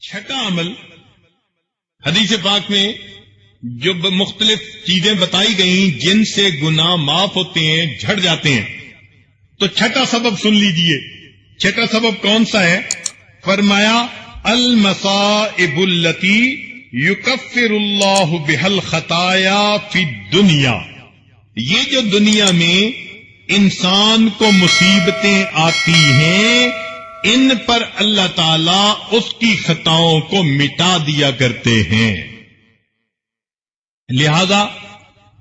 چھٹا عمل، حدیث پاک میں جو مختلف چیزیں بتائی گئیں جن سے گناہ معاف ہوتے ہیں، جھڑ جاتے ہیں، تو چھٹا سبب سن لیجئے۔ چھٹا سبب کون سا ہے؟ فرمایا المصائب التی یکفر اللہ بها الخطایا فی الدنیا، یہ جو دنیا میں انسان کو مصیبتیں آتی ہیں ان پر اللہ تعالیٰ اس کی خطاؤں کو مٹا دیا کرتے ہیں۔ لہذا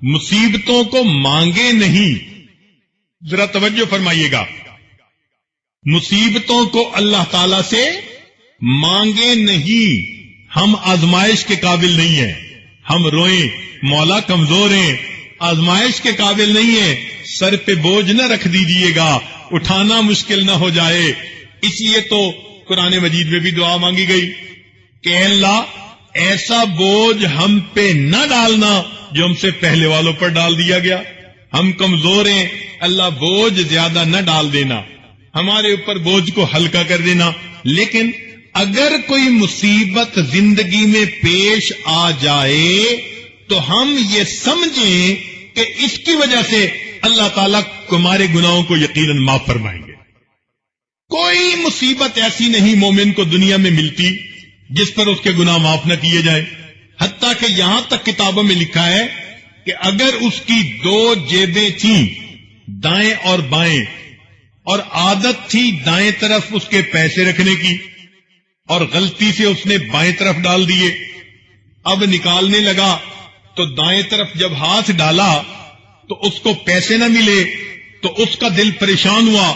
مصیبتوں کو مانگے نہیں، ذرا توجہ فرمائیے گا، مصیبتوں کو اللہ تعالیٰ سے مانگے نہیں۔ ہم آزمائش کے قابل نہیں ہیں، ہم روئیں مولا کمزور ہیں، آزمائش کے قابل نہیں ہیں، سر پہ بوجھ نہ رکھ دیجیے گا، اٹھانا مشکل نہ ہو جائے۔ اس لیے تو قرآن مجید میں بھی دعا مانگی گئی کہ اے اللہ ایسا بوجھ ہم پہ نہ ڈالنا جو ہم سے پہلے والوں پر ڈال دیا گیا۔ ہم کمزور ہیں، اللہ بوجھ زیادہ نہ ڈال دینا، ہمارے اوپر بوجھ کو ہلکا کر دینا۔ لیکن اگر کوئی مصیبت زندگی میں پیش آ جائے تو ہم یہ سمجھیں کہ اس کی وجہ سے اللہ تعالیٰ ہمارے گناہوں کو یقیناً معاف فرمائیں گے۔ کوئی مصیبت ایسی نہیں مومن کو دنیا میں ملتی جس پر اس کے گناہ معاف نہ کیے جائیں، حتیٰ کہ یہاں تک کتابوں میں لکھا ہے کہ اگر اس کی 2 جیبیں تھیں، دائیں اور بائیں، اور عادت تھی دائیں طرف اس کے پیسے رکھنے کی، اور غلطی سے اس نے بائیں طرف ڈال دیے، اب نکالنے لگا تو دائیں طرف جب ہاتھ ڈالا تو اس کو پیسے نہ ملے تو اس کا دل پریشان ہوا،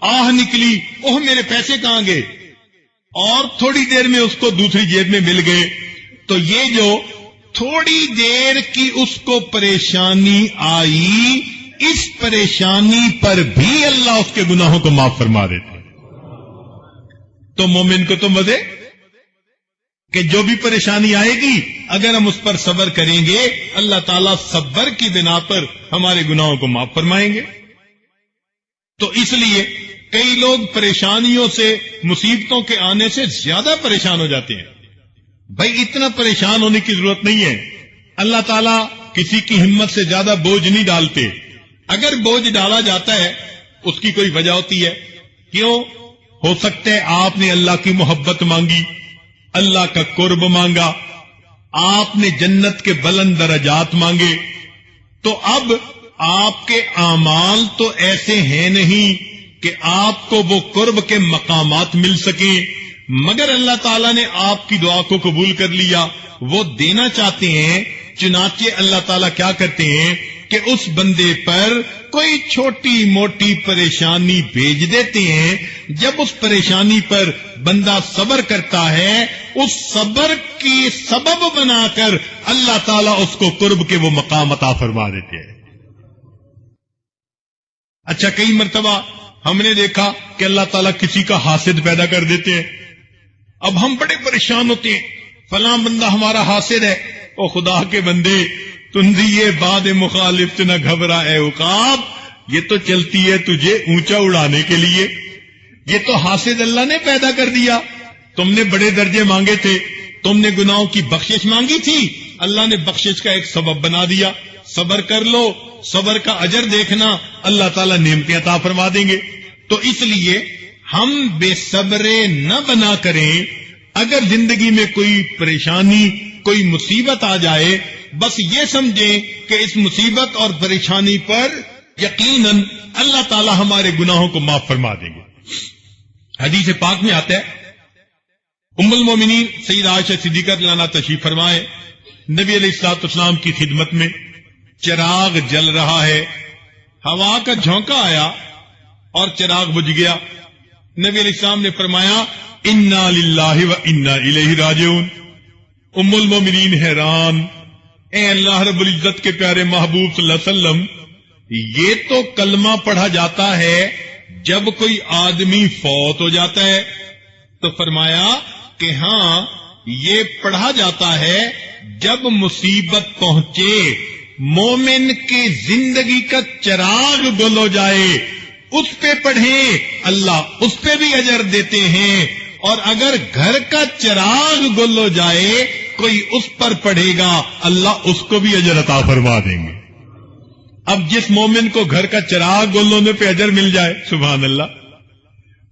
آہ نکلی، اوہ میرے پیسے کہاں گئے، اور تھوڑی دیر میں اس کو دوسری جیب میں مل گئے۔ تو یہ جو تھوڑی دیر کی اس کو پریشانی آئی، اس پریشانی پر بھی اللہ اس کے گناہوں کو معاف فرما دیتے۔ تو مومن کو تو مزے کہ جو بھی پریشانی آئے گی اگر ہم اس پر صبر کریں گے اللہ تعالیٰ صبر کی بنا پر ہمارے گناہوں کو معاف فرمائیں گے۔ تو اس لیے کئی لوگ پریشانیوں سے، مصیبتوں کے آنے سے زیادہ پریشان ہو جاتے ہیں۔ بھائی اتنا پریشان ہونے کی ضرورت نہیں ہے، اللہ تعالیٰ کسی کی ہمت سے زیادہ بوجھ نہیں ڈالتے۔ اگر بوجھ ڈالا جاتا ہے اس کی کوئی وجہ ہوتی ہے، کیوں؟ ہو سکتا ہے آپ نے اللہ کی محبت مانگی، اللہ کا قرب مانگا، آپ نے جنت کے بلند درجات مانگے، تو اب آپ کے اعمال تو ایسے ہیں نہیں کہ آپ کو وہ قرب کے مقامات مل سکیں، مگر اللہ تعالیٰ نے آپ کی دعا کو قبول کر لیا، وہ دینا چاہتے ہیں۔ چنانچہ اللہ تعالیٰ کیا کرتے ہیں کہ اس بندے پر کوئی چھوٹی موٹی پریشانی بھیج دیتے ہیں، جب اس پریشانی پر بندہ صبر کرتا ہے اس صبر کی سبب بنا کر اللہ تعالیٰ اس کو قرب کے وہ مقام عطا فرما دیتے ہیں۔ اچھا، کئی مرتبہ ہم نے دیکھا کہ اللہ تعالیٰ کسی کا حاسد پیدا کر دیتے ہیں، اب ہم بڑے پریشان ہوتے ہیں، فلاں بندہ ہمارا حاسد ہے۔ او خدا کے بندے، تندیے باد مخالف سے نہ گھبرا اے عقاب، یہ تو چلتی ہے تجھے اونچا اڑانے کے لیے، یہ تو حاسد اللہ نے پیدا کر دیا۔ تم نے بڑے درجے مانگے تھے، تم نے گناہوں کی بخشش مانگی تھی، اللہ نے بخشش کا ایک سبب بنا دیا۔ صبر کر لو، صبر کا اجر دیکھنا، اللہ تعالیٰ نعمتیں عطا فرما دیں گے۔ تو اس لیے ہم بے صبرے نہ بنا کریں۔ اگر زندگی میں کوئی پریشانی، کوئی مصیبت آ جائے، بس یہ سمجھیں کہ اس مصیبت اور پریشانی پر یقیناً اللہ تعالیٰ ہمارے گناہوں کو معاف فرما دیں گے۔ حدیث پاک میں آتا ہے، ام المومنین سیدہ عائشہ صدیقہ رضی اللہ عنہا تشریف فرمائے، نبی علیہ الصلوۃ والسلام کی خدمت میں چراغ جل رہا ہے، ہوا کا جھونکا آیا اور چراغ بجھ گیا۔ نبی علیہ السلام نے فرمایا انا للہ و انا الیہ راجعون۔ ام المومنین حیران، اے اللہ رب العزت کے پیارے محبوب صلی اللہ علیہ وسلم، یہ تو کلمہ پڑھا جاتا ہے جب کوئی آدمی فوت ہو جاتا ہے، تو فرمایا کہ ہاں یہ پڑھا جاتا ہے جب مصیبت پہنچے، مومن کی زندگی کا چراغ گل ہو جائے، اس پہ پڑھیں، اللہ اس پہ بھی اجر دیتے ہیں اور اگر گھر کا چراغ گل ہو جائے کوئی اس پر پڑے گا اللہ اس کو بھی اجر عطا فرما دیں گے. اب جس مومن کو گھر کا چراغ گل ہونے پہ اجر مل جائے سبحان اللہ،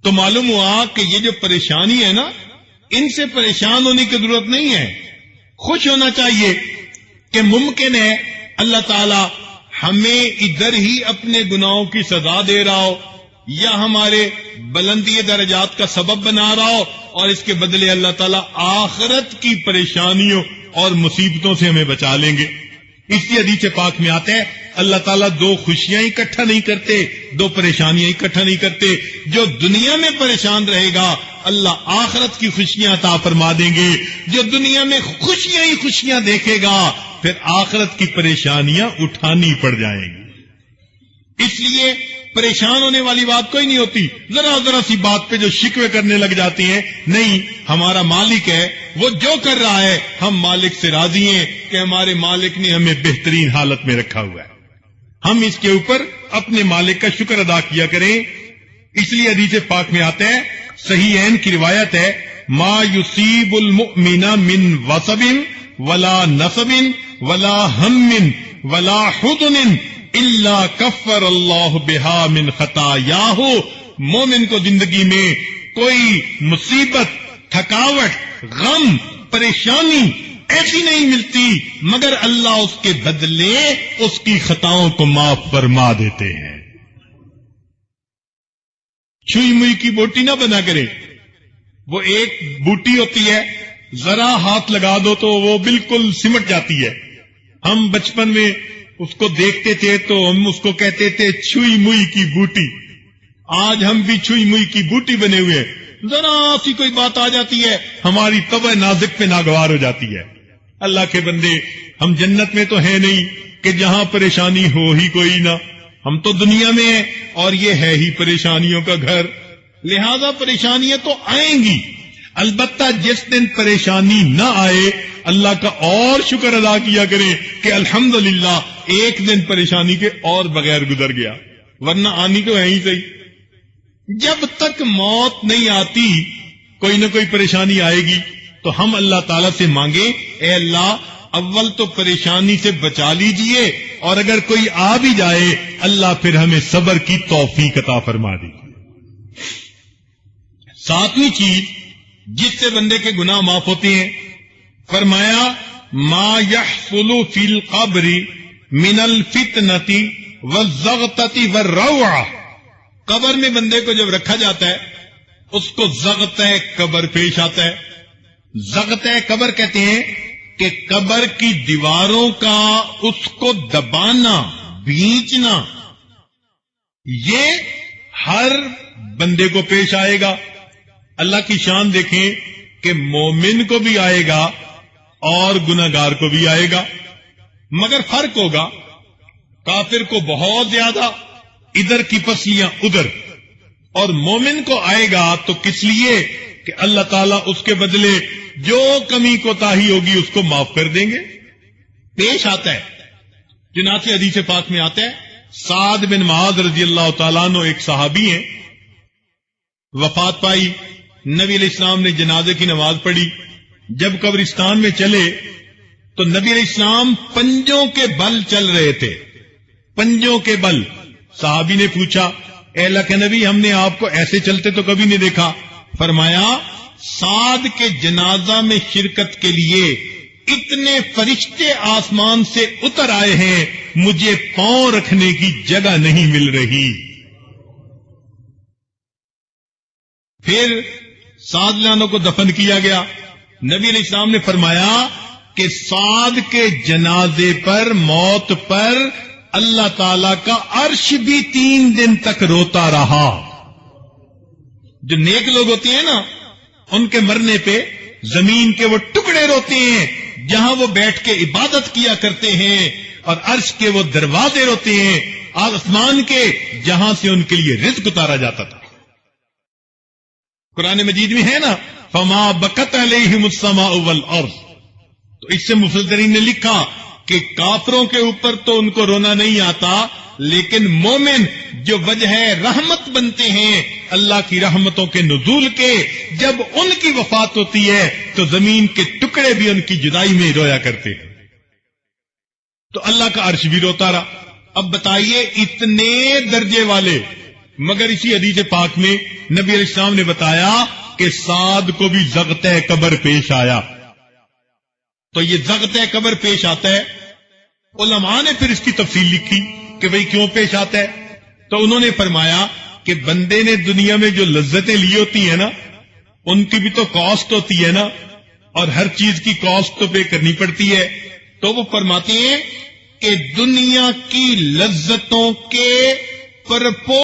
تو معلوم ہوا کہ یہ جو پریشانی ہے نا، ان سے پریشان ہونے کی ضرورت نہیں ہے. خوش ہونا چاہیے کہ ممکن ہے اللہ تعالی ہمیں ادھر ہی اپنے گناہوں کی سزا دے رہا ہو یا ہمارے بلندی درجات کا سبب بنا رہا ہو، اور اس کے بدلے اللہ تعالیٰ آخرت کی پریشانیوں اور مصیبتوں سے ہمیں بچا لیں گے. اس لیے حدیث پاک میں آتا ہے اللہ تعالیٰ دو خوشیاں اکٹھا نہیں کرتے، دو پریشانیاں اکٹھا نہیں کرتے. جو دنیا میں پریشان رہے گا اللہ آخرت کی خوشیاں عطا فرما دیں گے. جو دنیا میں خوشیاں ہی خوشیاں دیکھے گا پھر آخرت کی پریشانیاں اٹھانی پڑ جائیں گی. اس لیے پریشان ہونے والی بات کوئی نہیں ہوتی. ذرا سی بات پہ جو شکوے کرنے لگ جاتے ہیں، نہیں، ہمارا مالک ہے، وہ جو کر رہا ہے ہم مالک سے راضی ہیں کہ ہمارے مالک نے ہمیں بہترین حالت میں رکھا ہوا ہے. ہم اس کے اوپر اپنے مالک کا شکر ادا کیا کریں. اس لیے حدیث پاک میں آتا ہے، صحیحین کی روایت ہے، ما یصیب المؤمن من وصب ولا نصب ولا ہم ولا حزن الا کفر اللہ بہا من خطایاہ. مومن کو زندگی میں کوئی مصیبت، تھکاوٹ، غم، پریشانی ایسی نہیں ملتی مگر اللہ اس کے بدلے اس کی خطاؤں کو معاف فرما دیتے ہیں. چھوئی موئی کی بوٹی نہ بنا کرے. وہ ایک بوٹی ہوتی ہے، ذرا ہاتھ لگا دو تو وہ بالکل سمٹ جاتی ہے. ہم بچپن میں اس کو دیکھتے تھے تو ہم اس کو کہتے تھے چھوئی موئی کی بوٹی. آج ہم بھی چھوئی موئی کی بوٹی بنے ہوئے ہیں. ذرا سی کوئی بات آ جاتی ہے ہماری طبع نازک پہ ناگوار ہو جاتی ہے. اللہ کے بندے، ہم جنت میں تو ہے نہیں کہ جہاں پریشانی ہو ہی کوئی نہ. ہم تو دنیا میں ہیں اور یہ ہے ہی پریشانیوں کا گھر. لہذا پریشانیاں تو آئیں گی، البتہ جس دن پریشانی نہ آئے اللہ کا اور شکر ادا کیا کریں کہ الحمدللہ ایک دن پریشانی کے اور بغیر گزر گیا، ورنہ آنی تو ہے ہی صحیح. جب تک موت نہیں آتی کوئی نہ کوئی پریشانی آئے گی. تو ہم اللہ تعالیٰ سے مانگیں، اے اللہ اول تو پریشانی سے بچا لیجئے، اور اگر کوئی آ بھی جائے اللہ پھر ہمیں صبر کی توفیق عطا فرما دیجیے. ساتویں چیز جس سے بندے کے گناہ معاف ہوتے ہیں، فرمایا ما يحصل فی القبر من الفتنة والزغطة والروعة. قبر میں بندے کو جب رکھا جاتا ہے اس کو زغطہ قبر پیش آتا ہے. زغطہ قبر کہتے ہیں کہ قبر کی دیواروں کا اس کو دبانا، بھینچنا، یہ ہر بندے کو پیش آئے گا. اللہ کی شان دیکھیں کہ مومن کو بھی آئے گا اور گناہگار کو بھی آئے گا، مگر فرق ہوگا. کافر کو بہت زیادہ، ادھر کی پسلیاں ادھر، اور مومن کو آئے گا تو کس لیے کہ اللہ تعالیٰ اس کے بدلے جو کمی کوتاہی ہوگی اس کو معاف کر دیں گے. پیش آتا ہے چنانچہ حدیث پاک میں آتا ہے، سعد بن معاذ رضی اللہ تعالیٰ عنہ ایک صحابی ہیں، وفات پائی. نبی علیہ السلام نے جنازے کی نماز پڑھی. جب قبرستان میں چلے تو نبی علیہ السلام پنجوں کے بل چل رہے تھے، پنجوں کے بل. صحابی نے پوچھا، اے اللہ کے نبی ہم نے آپ کو ایسے چلتے تو کبھی نہیں دیکھا. فرمایا سعد کے جنازہ میں شرکت کے لیے اتنے فرشتے آسمان سے اتر آئے ہیں، مجھے پاؤں رکھنے کی جگہ نہیں مل رہی. پھر سعد لانوں کو دفن کیا گیا. نبی علیہ السلام نے فرمایا کہ سعد کے جنازے پر، موت پر اللہ تعالی کا عرش بھی 3 دن تک روتا رہا. جو نیک لوگ ہوتے ہیں نا، ان کے مرنے پہ زمین کے وہ ٹکڑے روتے ہیں جہاں وہ بیٹھ کے عبادت کیا کرتے ہیں، اور عرش کے وہ دروازے روتے ہیں آسمان کے جہاں سے ان کے لیے رزق اتارا جاتا تھا. قرآن مجید میں ہے نا، فما بکت علیہم السماء والارض. تو اس سے مفسرین نے لکھا کہ کافروں کے اوپر تو ان کو رونا نہیں آتا، لیکن مومن جو وجہ رحمت بنتے ہیں اللہ کی رحمتوں کے نزول کے، جب ان کی وفات ہوتی ہے تو زمین کے ٹکڑے بھی ان کی جدائی میں رویا کرتے ہیں، تو اللہ کا عرش بھی روتا رہا۔ اب بتائیے اتنے درجے والے، مگر اسی حدیث پاک میں نبی علیہ السلام نے بتایا کہ سعد کو بھی ضغطۂ قبر پیش آیا۔ تو یہ ضغطۂ قبر پیش آتا ہے، علماء نے پھر اس کی تفصیل لکھی کہ بھئی کیوں پیش آتا ہے، تو انہوں نے فرمایا کہ بندے نے دنیا میں جو لذتیں لی ہوتی ہیں نا، ان کی بھی تو کاسٹ ہوتی ہے نا، اور ہر چیز کی کاسٹ تو پے کرنی پڑتی ہے۔ تو وہ فرماتے ہیں کہ دنیا کی لذتوں کے پرپو